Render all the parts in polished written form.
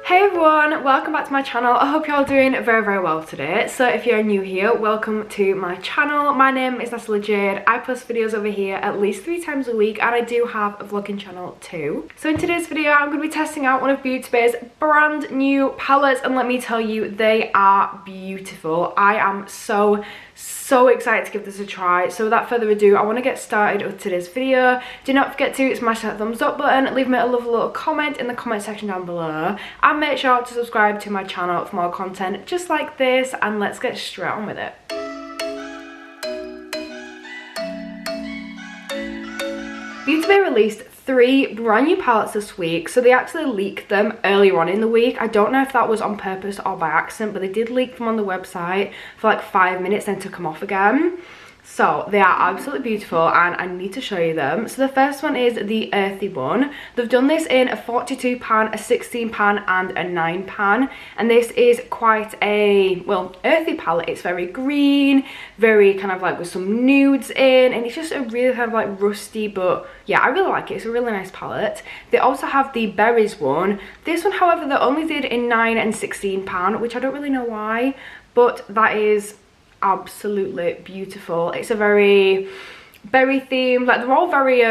Hey everyone, welcome back to my channel. I hope you're all doing very well today. So if you're new here, welcome to my channel. My name is Natalie Jade. I post videos over here at least 3 times a week, and I do have a vlogging channel too. So in today's video, I'm going to be testing out one of Beauty Bay's brand new palettes, and let me tell you, they are beautiful. I am so excited to give this a try. So without further ado, I want to get started with today's video. Do not forget to smash that thumbs up button, leave me a lovely little comment in the comment section down below, and make sure to subscribe to my channel for more content just like this, and let's get straight on with it. Beauty Bay released 3 brand new palettes this week, so they actually leaked them earlier on in the week. I don't know if that was on purpose or by accident, but they did leak them on the website for like 5 minutes, then took them off again. So they are absolutely beautiful and I need to show you them. So the first one is the earthy one. They've done this in a 42 pan, a 16 pan and a 9 pan, and this is quite a, well, earthy palette. It's very green, very kind of like with some nudes in, and it's just a really kind of like rusty, but yeah, I really like it. It's a really nice palette. They also have the berries one. This one, however, they only did in 9 and 16 pan, which I don't really know why, but that is absolutely beautiful. It's a very berry themed, like they're all very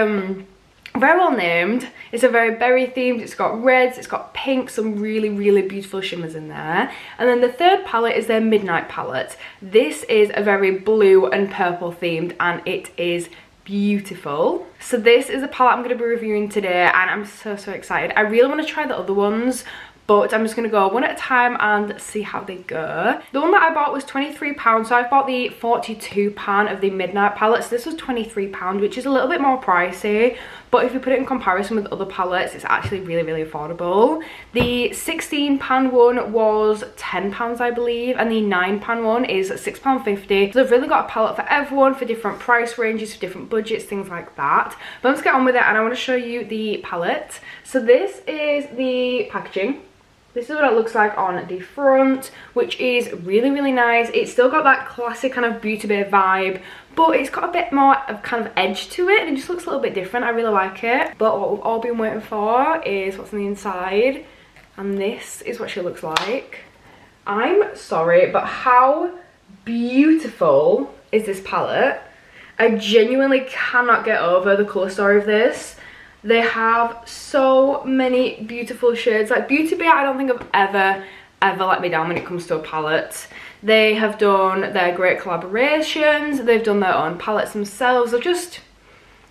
well named. It's a very berry themed. It's got reds, it's got pink, some really beautiful shimmers in there. And then the third palette is their midnight palette. This is a very blue and purple themed, and it is beautiful. So this is the palette I'm going to be reviewing today, and I'm so excited. I really want to try the other ones, but I'm just going to go one at a time and see how they go. The one that I bought was £23, so I bought the 42 pan of the Midnight palettes. This was £23, which is a little bit more pricey, but if you put it in comparison with other palettes, it's actually really affordable. The 16 pan one was £10, I believe, and the 9 pan one is £6.50. So they've really got a palette for everyone, for different price ranges, for different budgets, things like that. But let's get on with it, and I want to show you the palette. So this is the packaging. This is what it looks like on the front, which is really nice. It's still got that classic kind of Beauty Bay vibe, but it's got a bit more of kind of edge to it, and it just looks a little bit different. I really like it. But what we've all been waiting for is what's on the inside, and this is what she looks like. I'm sorry, but how beautiful is this palette? I genuinely cannot get over the colour story of this. They have so many beautiful shades. Like Beauty Bay, I don't think I've ever let me down when it comes to a palette. They have done their great collaborations. They've done their own palettes themselves.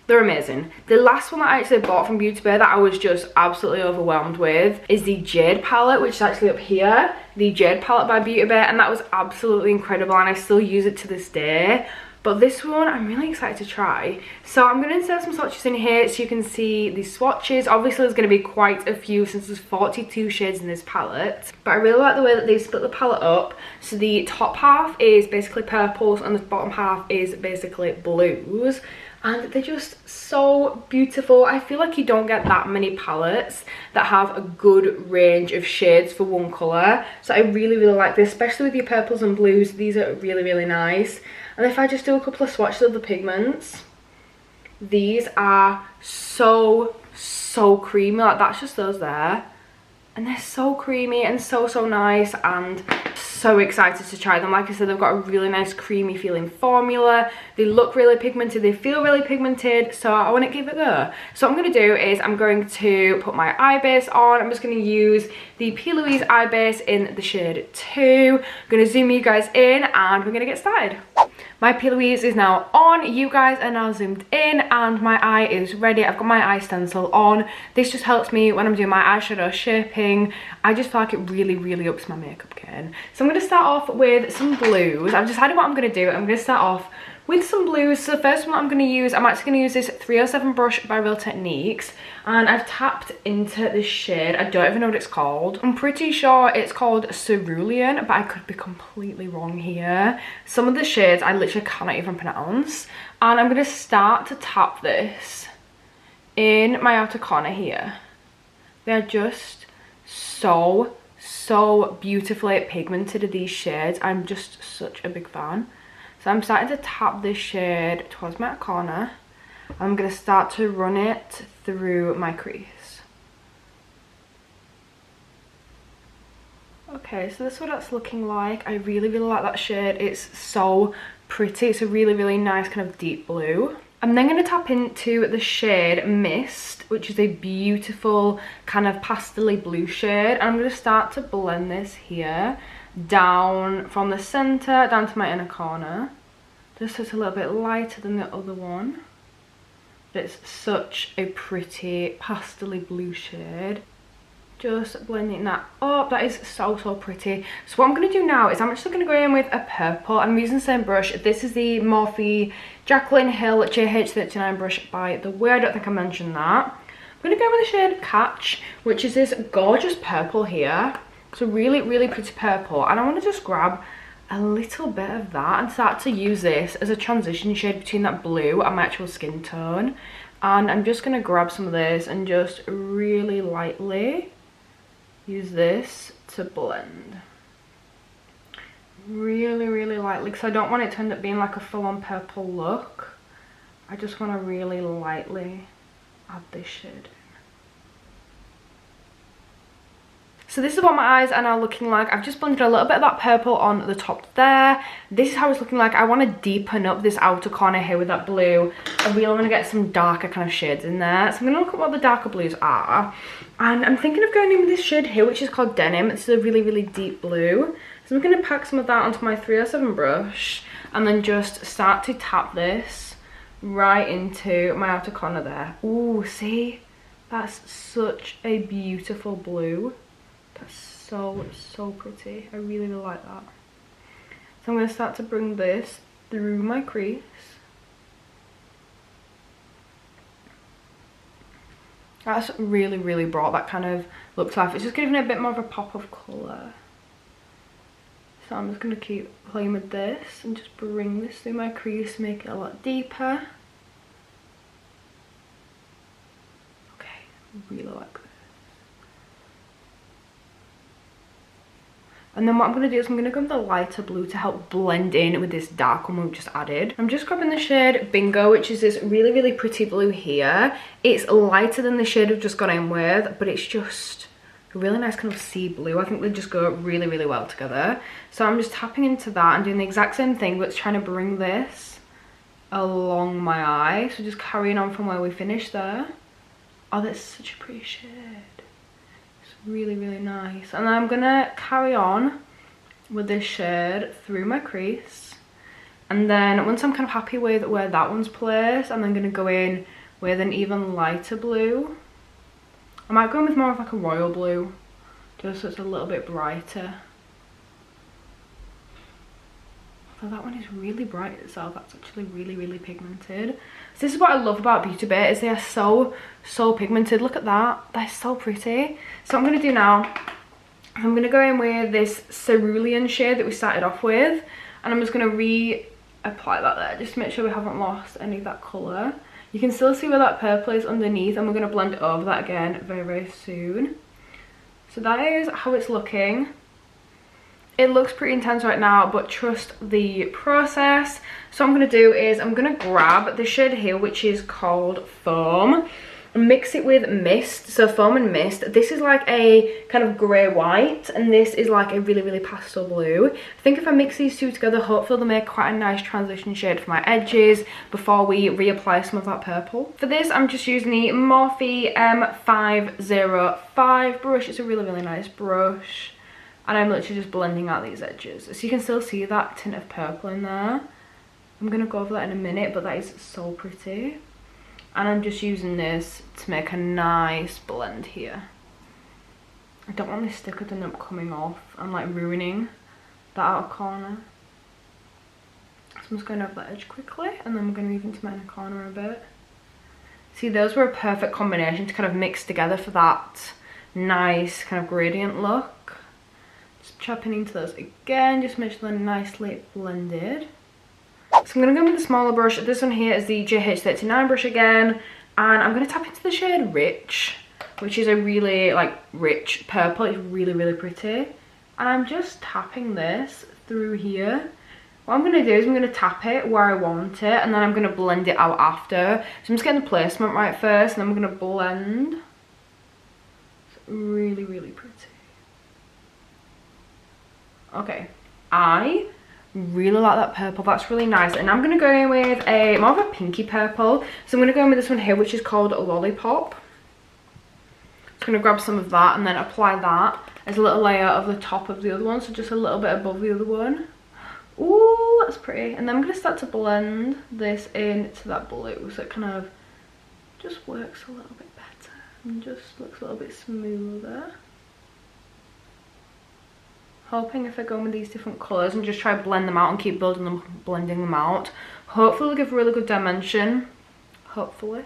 They're amazing. The last one that I actually bought from Beauty Bay that I was just absolutely overwhelmed with is the Jade palette, which is actually up here. The Jade palette by Beauty Bay, and that was absolutely incredible, and I still use it to this day. But this one, I'm really excited to try. So I'm going to insert some swatches in here so you can see the swatches. Obviously, there's going to be quite a few since there's 42 shades in this palette. But I really like the way that they've split the palette up. So the top half is basically purples and the bottom half is basically blues. And they're just so beautiful. I feel like you don't get that many palettes that have a good range of shades for one colour. So I really like this, especially with your purples and blues. These are really nice. And if I just do a couple of swatches of the pigments, these are so creamy. Like, that's just those there. And they're so creamy and so nice, and so excited to try them. Like I said, they've got a really nice creamy feeling formula. They look really pigmented, they feel really pigmented, so I want to give it a go. So what I'm going to do is I'm going to put my eye base on. I'm just going to use the P. Louise eye base in the shade 2. I'm going to zoom you guys in and we're going to get started. My P. Louise is now on, you guys are now zoomed in, and my eye is ready. I've got my eye stencil on. This just helps me when I'm doing my eyeshadow shaping. I just feel like it really ups my makeup game. So I'm going to start off with some blues. I've decided what I'm going to do. I'm going to start off with some blues. So the first one I'm going to use, I'm actually going to use this 307 brush by Real Techniques, and I've tapped into this shade. I don't even know what it's called. I'm pretty sure it's called Cerulean, but I could be completely wrong here. Some of the shades I literally cannot even pronounce, and I'm going to start to tap this in my outer corner here. They're just so beautifully pigmented, these shades. I'm just such a big fan. So I'm starting to tap this shade towards my corner. I'm going to start to run it through my crease. Okay, so this is what that's looking like. I really, really like that shade. It's so pretty. It's a really, really nice kind of deep blue. I'm then going to tap into the shade Mist, which is a beautiful kind of pastel-y blue shade. I'm going to start to blend this here down from the center down to my inner corner, just so it's a little bit lighter than the other one. It's such a pretty pastel-y blue shade. Just blending that up. That is so pretty. So what I'm going to do now is I'm actually going to go in with a purple. I'm using the same brush. This is the Morphe Jaclyn Hill JH39 brush by The Way. I don't think I mentioned that. I'm going to go with the shade Catch, which is this gorgeous purple here. It's a really, really pretty purple, and I want to just grab a little bit of that and start to use this as a transition shade between that blue and my actual skin tone. And I'm just going to grab some of this and just really lightly use this to blend. Really, really lightly, because I don't want it to end up being like a full-on purple look. I just want to really lightly add this shade. So this is what my eyes are now looking like. I've just blended a little bit of that purple on the top there. This is how it's looking like. I want to deepen up this outer corner here with that blue. I really want to get some darker kind of shades in there. So I'm going to look at what the darker blues are. And I'm thinking of going in with this shade here, which is called Denim. It's a really, really deep blue. So I'm going to pack some of that onto my 307 brush and then just start to tap this right into my outer corner there. Ooh, see? That's such a beautiful blue. That's so pretty. I really, really like that. So I'm going to start to bring this through my crease. That's really, really brought that kind of look to life. It's just giving it a bit more of a pop of colour. So I'm just going to keep playing with this and just bring this through my crease, make it a lot deeper. Okay, really like this. And then what I'm going to do is I'm going to go with the lighter blue to help blend in with this dark one we've just added. I'm just grabbing the shade Bingo, which is this really, really pretty blue here. It's lighter than the shade I've just gone in with, but it's just a really nice kind of sea blue. I think they just go really, really well together. So I'm just tapping into that and doing the exact same thing, but trying to bring this along my eye. So just carrying on from where we finished there. Oh, that's such a pretty shade. Really, really nice. And then I'm gonna carry on with this shade through my crease, and then once I'm kind of happy with where that one's placed, I'm then gonna go in with an even lighter blue. I might go in with more of like a royal blue, just so it's a little bit brighter. So that one is really bright itself. That's actually really, really pigmented. So this is what I love about Beauty Bay, is they are so pigmented. Look at that. They're so pretty. So what I'm going to do now, I'm going to go in with this cerulean shade that we started off with. And I'm just going to reapply that there, just to make sure we haven't lost any of that colour. You can still see where that purple is underneath, and we're going to blend it over that again very, very soon. So that is how it's looking. It looks pretty intense right now, but trust the process. So what I'm going to do is I'm going to grab the shade here, which is called Foam, and mix it with Mist. So Foam and Mist. This is like a kind of grey white, and this is like a really, really pastel blue. I think if I mix these two together, hopefully they'll make quite a nice transition shade for my edges before we reapply some of that purple. For this, I'm just using the Morphe M505 brush. It's a really, really nice brush. And I'm literally just blending out these edges. So you can still see that tint of purple in there. I'm going to go over that in a minute, but that is so pretty. And I'm just using this to make a nice blend here. I don't want this sticker to end up coming off and like ruining that outer corner. So I'm just going over that edge quickly, and then we're going to move into my inner corner a bit. See, those were a perfect combination to kind of mix together for that nice kind of gradient look. Chopping into those again, just make sure they're nicely blended. So I'm going to go with the smaller brush. This one here is the JH39 brush again, and I'm going to tap into the shade Rich, which is a really like rich purple. It's really, really pretty, and I'm just tapping this through here. What I'm going to do is I'm going to tap it where I want it, and then I'm going to blend it out after. So I'm just getting the placement right first, and then I'm going to blend. It's really, really pretty. Okay, I really like that purple. That's really nice. And I'm gonna go in with a more of a pinky purple. So I'm gonna go in with this one here, which is called Lollipop. Just gonna grab some of that and then apply that as a little layer of the top of the other one, so just a little bit above the other one. Ooh, that's pretty. And then I'm gonna start to blend this into that blue, so it kind of just works a little bit better and just looks a little bit smoother. Hoping if I go in with these different colours and just try to blend them out and keep building them, blending them out, hopefully they'll give a really good dimension. Hopefully.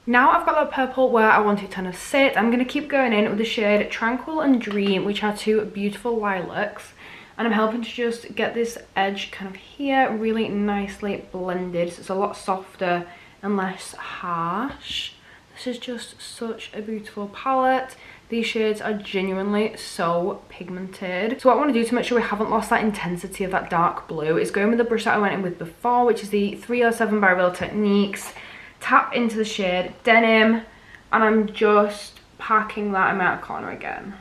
Now I've got that purple where I want it to kind of sit, I'm going to keep going in with the shade Tranquil and Dream, which are two beautiful lilacs. And I'm helping to just get this edge kind of here really nicely blended, so it's a lot softer and less harsh. This is just such a beautiful palette. These shades are genuinely so pigmented. So what I want to do to make sure we haven't lost that intensity of that dark blue is go in with the brush that I went in with before, which is the 307 by Real Techniques. Tap into the shade Denim, and I'm just packing that in my outer corner again.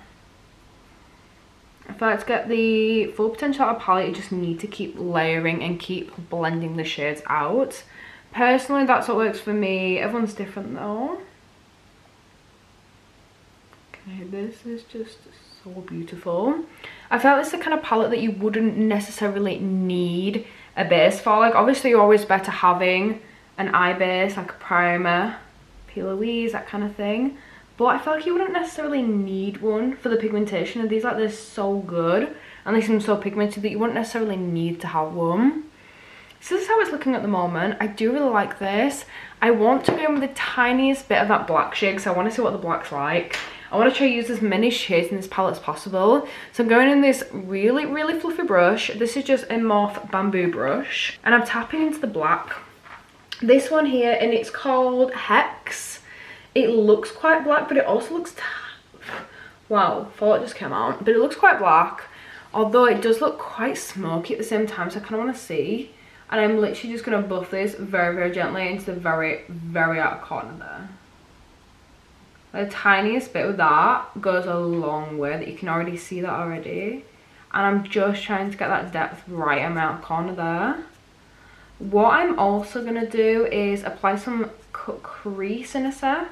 I feel like to get the full potential out of palette, you just need to keep layering and keep blending the shades out. Personally, that's what works for me. Everyone's different though. Okay, this is just so beautiful. I feel like this is the kind of palette that you wouldn't necessarily need a base for. Like, obviously you're always better having an eye base, like a primer, P. Louise, that kind of thing. But I feel like you wouldn't necessarily need one for the pigmentation of these. Like, they're so good and they seem so pigmented that you wouldn't necessarily need to have one. So this is how it's looking at the moment. I do really like this. I want to go in with the tiniest bit of that black shade because I want to see what the black's like. I want to try to use as many shades in this palette as possible. So I'm going in this really, really fluffy brush. This is just a Morphe bamboo brush. And I'm tapping into the black. This one here, and it's called Hex. It looks quite black, but it also looks... Wow, thought it just came out. But it looks quite black, although it does look quite smoky at the same time, so I kind of want to see. And I'm literally just going to buff this very, very gently into the very, very outer corner there. The tiniest bit of that goes a long way, that you can already see that already. And I'm just trying to get that depth right in my outer corner there. What I'm also going to do is apply some cut crease in a sec.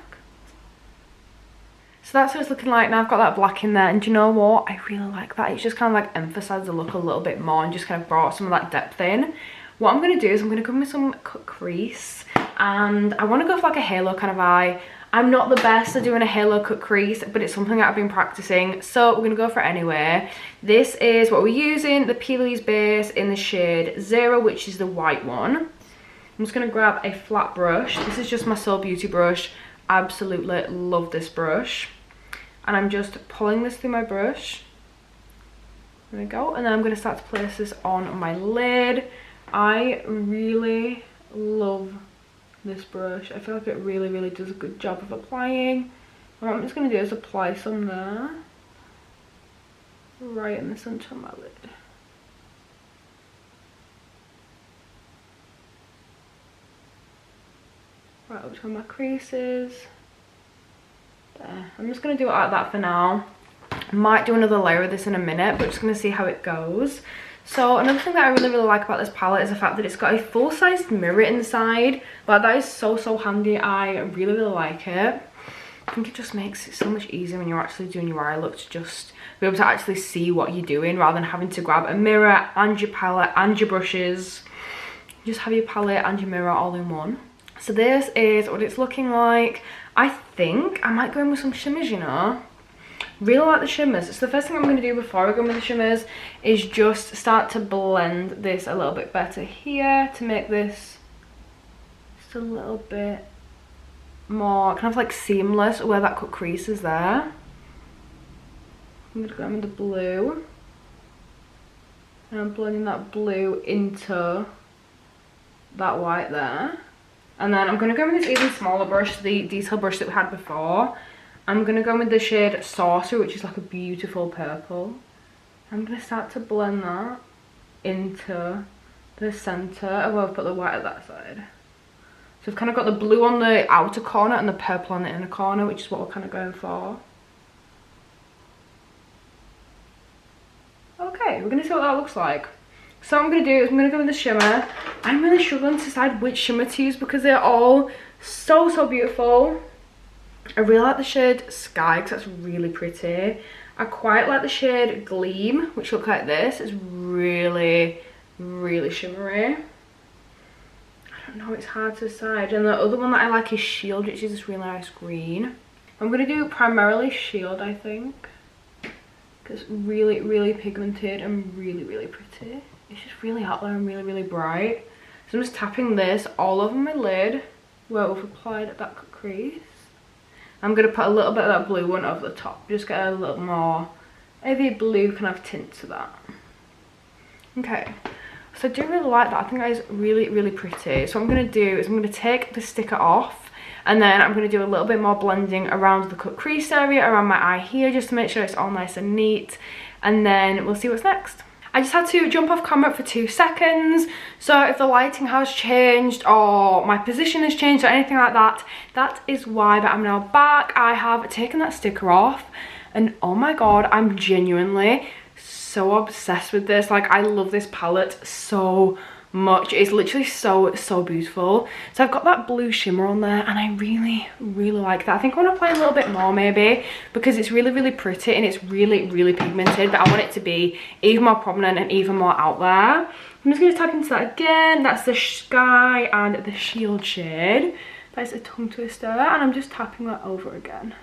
So that's what it's looking like now. I've got that black in there, and do you know what? I really like that. It's just kind of like emphasised the look a little bit more and just kind of brought some of that depth in. What I'm going to do is I'm going to come with some cut crease, and I want to go for like a halo kind of eye. I'm not the best at doing a halo cut crease, but it's something that I've been practicing, so we're going to go for it anyway. This is what we're using, the P. Louise base in the shade 0, which is the white one. I'm just going to grab a flat brush. This is just my Soul Beauty brush. Absolutely love this brush. And I'm just pulling this through my brush. There we go. And then I'm going to start to place this on my lid. I really love this brush. I feel like it really, really does a good job of applying. What I'm just going to do is apply some there. Right in the center of my lid. Right up to my creases. There. I'm just going to do it like that for now. Might do another layer of this in a minute, but just going to see how it goes. So another thing that I really, really like about this palette is the fact that it's got a full-sized mirror inside. Like, that is so, so handy. I really, really like it. I think it just makes it so much easier when you're actually doing your eye look to just be able to actually see what you're doing rather than having to grab a mirror and your palette and your brushes. Just have your palette and your mirror all in one. So this is what it's looking like. I think I might go in with some shimmers, you know. Really like the shimmers. So the first thing I'm going to do before I go in with the shimmers is just start to blend this a little bit better here to make this just a little bit more kind of like seamless where that cut crease is there. I'm going to go in with the blue. And I'm blending that blue into that white there. And then I'm going to go with this even smaller brush, the detail brush that we had before. I'm going to go with the shade Saucer, which is like a beautiful purple. I'm going to start to blend that into the center. Oh, I've put the white at that side. So we've kind of got the blue on the outer corner and the purple on the inner corner, which is what we're kind of going for. Okay, we're going to see what that looks like. So what I'm going to do is I'm going to go with the shimmer. I'm really struggling to decide which shimmer to use because they're all so beautiful. I really like the shade Sky because that's really pretty. I quite like the shade Gleam, which looks like this. It's really shimmery. I don't know, it's hard to decide. And the other one that I like is Shield, which is this really nice green. I'm going to do primarily Shield, I think. Because it's really pigmented and really pretty. It's just really out there and really bright. So I'm just tapping this all over my lid where we've applied that cut crease. I'm going to put a little bit of that blue one over the top. Just get a little more heavy blue kind of tint to that. Okay. So I do really like that. I think that is really pretty. So what I'm going to do is I'm going to take the sticker off. And then I'm going to do a little bit more blending around the cut crease area, around my eye here, just to make sure it's all nice and neat. And then we'll see what's next. I just had to jump off camera for 2 seconds. So if the lighting has changed or my position has changed or anything like that, that is why. But I'm now back. I have taken that sticker off. And oh my god, I'm genuinely so obsessed with this. Like, I love this palette so much. It's literally so beautiful. So I've got that blue shimmer on there and I really like that. I think I want to apply a little bit more maybe because it's really pretty and it's really pigmented, but I want it to be even more prominent and even more out there. I'm just going to tap into that again. That's the Sky and the Shield shade. That's a tongue twister and I'm just tapping that over again.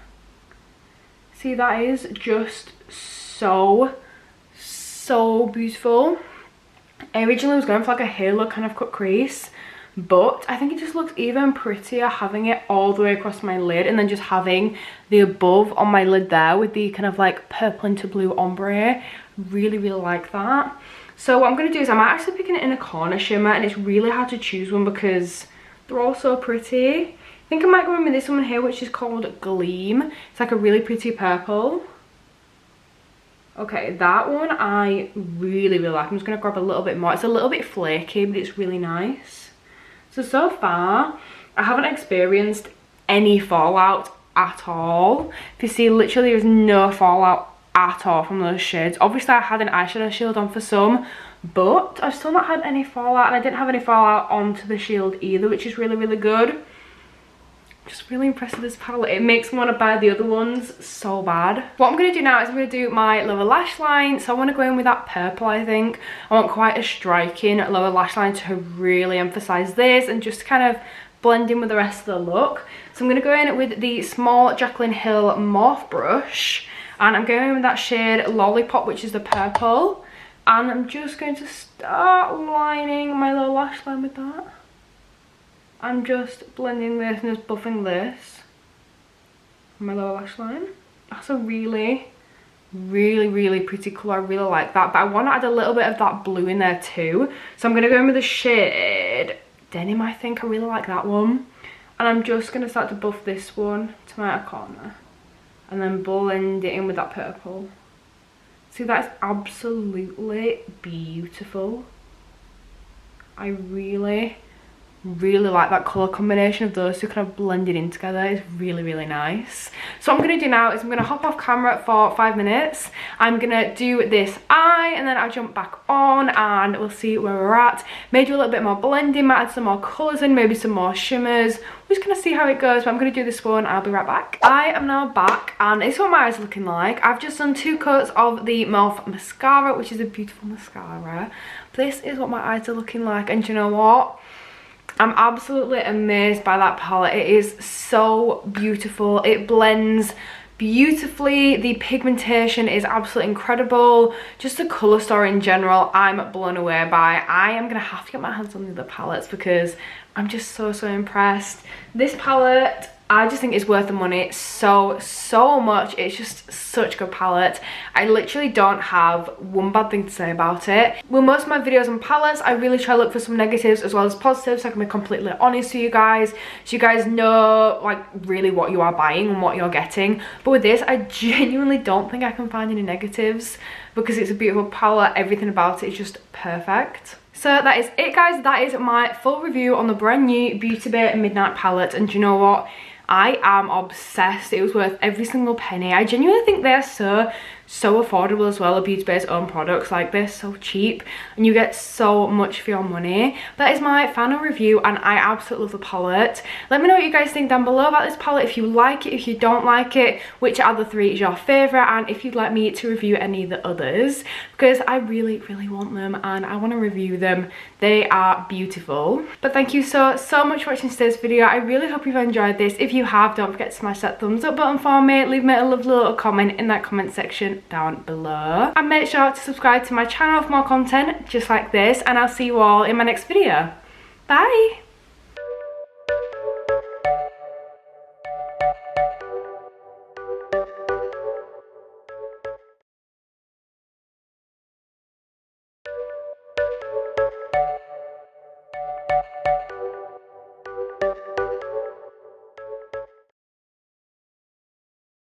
See, that is just so beautiful. I originally was going for like a halo kind of cut crease, but I think it just looks even prettier having it all the way across my lid and then just having the above on my lid there with the kind of like purple into blue ombre. Really like that. So what I'm going to do is I'm actually picking it in a corner shimmer and it's really hard to choose one because they're all so pretty. I think I might go in with this one here, which is called Gleam. It's like a really pretty purple. Okay, that one I really like. I'm just going to grab a little bit more. It's a little bit flaky, but it's really nice. So far, I haven't experienced any fallout at all. If you see, literally there's no fallout at all from those shades. Obviously, I had an eyeshadow shield on for some, but I've still not had any fallout. And I didn't have any fallout onto the shield either, which is really good. Just really impressed with this palette. It makes me want to buy the other ones so bad. What I'm going to do now is I'm going to do my lower lash line. So I want to go in with that purple, I think. I want quite a striking lower lash line to really emphasize this and just kind of blend in with the rest of the look. So I'm going to go in with the small Jaclyn Hill Morph brush. And I'm going in with that shade Lollipop, which is the purple. And I'm just going to start lining my lower lash line with that. I'm just blending this and just buffing this on my lower lash line. That's a really pretty colour. I really like that. But I want to add a little bit of that blue in there too. So I'm going to go in with the shade Denim, I think. I really like that one. And I'm just going to start to buff this one to my outer corner. And then blend it in with that purple. See, that is absolutely beautiful. I really like that colour combination of those two kind of blended in together. It's really nice. So what I'm going to do now is I'm going to hop off camera for 5 minutes. I'm going to do this eye and then I'll jump back on and we'll see where we're at. Maybe do a little bit more blending, might add some more colours in, maybe some more shimmers. We're just going to see how it goes, but I'm going to do this one. I'll be right back. I am now back and this is what my eyes are looking like. I've just done 2 coats of the Morph mascara, which is a beautiful mascara. This is what my eyes are looking like, and do you know what? I'm absolutely amazed by that palette. It is so beautiful. It blends beautifully. The pigmentation is absolutely incredible. Just the colour story in general, I'm blown away by. I am going to have to get my hands on the other palettes because I'm just so impressed. This palette, I just think it's worth the money so much. It's just such a good palette. I literally don't have one bad thing to say about it. With most of my videos on palettes, I really try to look for some negatives as well as positives so I can be completely honest with you guys, so you guys know like really what you are buying and what you're getting. But with this, I genuinely don't think I can find any negatives because it's a beautiful palette. Everything about it is just perfect. So that is it, guys. That is my full review on the brand new Beauty Bay Midnight palette. And do you know what? I am obsessed. It was worth every single penny. I genuinely think they're so affordable as well. Beauty Bay's own products, like, they're so cheap and you get so much for your money. That is my final review and I absolutely love the palette. Let me know what you guys think down below about this palette, if you like it, if you don't like it, which out of the three is your favorite, and if you'd like me to review any of the others, because I really want them and I want to review them. They are beautiful. But thank you so much for watching today's video. I really hope you've enjoyed this. If you have, don't forget to smash that thumbs up button for me. Leave me a lovely little comment in that comment section down below, and make sure to subscribe to my channel for more content just like this, and I'll see you all in my next video. Bye.